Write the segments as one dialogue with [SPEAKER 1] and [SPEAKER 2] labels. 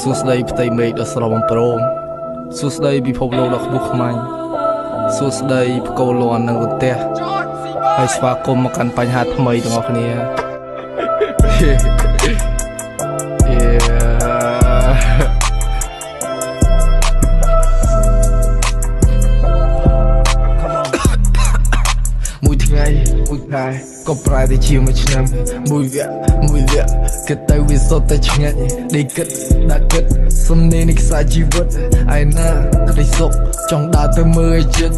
[SPEAKER 1] សួស្តីផ្ទៃមេឃដ៏ស្រស់បំព្រងសួស្តីពិភពលោកដ៏ខ្ពស់ខ្មាញ់សួស្តីផ្គរលាន់និងរន្ទះហើយស្វាគមន៍មកកាន់បញ្ហាថ្មីទាំងអស់គ្នាមួយថ្ងៃមួយខែក៏ប្រែទៅជាមួយឆ្នាំមួយវគ្គគិតទៅវាសុទ្ធតែឆ្ងាញ់ដេកគិតដាក់គិតសំនេរនៃខ្សែជីវិតឯណាក្តីសុខចង់ដើរទៅមើលឲ្យចិត្ត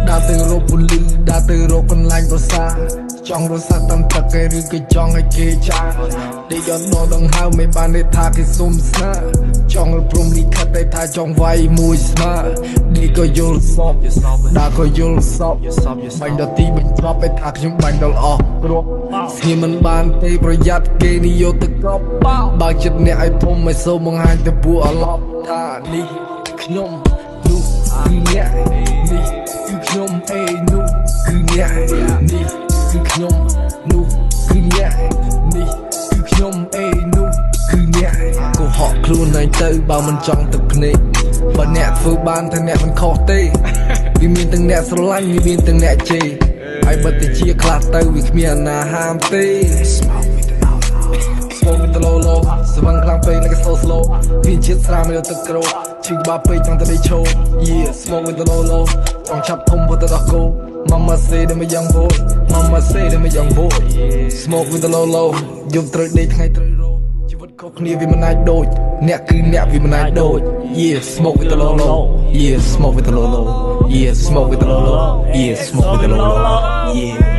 [SPEAKER 1] ដើរទៅរកពលិដើរទៅរកកន្លែងប្រសាចង់រសាតាមទឹកគេឬក៏ចង់ឲ្យគេចាដេកយកដងហៅមិនបានទេថាគេសុំស្នាចង់ព្រមលិខិតតែថាចង់វាយមួយស្មាដេកក៏យល់សពដើរក៏យល់សពបាញ់ដល់ទីបញ្ចប់តែថាខ្ញុំបាញ់ដល់អស់គ្រប់ស្ងៀមមិនបានទេប្រយ័ត្នគេនិយោទៅកប់បើចិត្តអ្នកឲ្យធំឲ្យសូមបង្ហាញទៅពួកអឡប់ថានេះខ្ញុំនោះគឺអ្នកនេះគឺខ្ញុំអេនោះគឺអ្នកនេះគឺខ្ញុំនោះគឺអ្នកនេះគឺខ្ញុំអេនោះគឺអ្នកកុហកខ្លួនឯងទៅបើមិនចង់ទឹកភ្នែកបើអ្នកធ្វើបានតែអ្នកមិនខុសទេវាមានទាំងអ្នកស្រឡាញ់វាមានទាំងអ្នកជេរហើយបើតែជាខ្លះទៅវាគ្មានអាណាហាមទេSmoke with the low ស្វឹងខ្លាំងពេក like a slow វាជាតិស្រាមលើទឹកក្រូឈឺបាពេកចង់ទៅដេកឈោ Yeah smoke with the low ចង់ឆាប់ធំពុតទៅដល់គោ Mama say them a young boy Mama say them a young boy Smoke with the low យប់ត្រូវដេកថ្ងៃត្រូវរោជីវិតខុសគ្នាវាមិនអាចដូចអ្នកគឺអ្នកវាមិនអាចដូច Yeah smoke with the low Yeah smoke with the low Yeah smoke with the low Yeah smoke with the low Yeah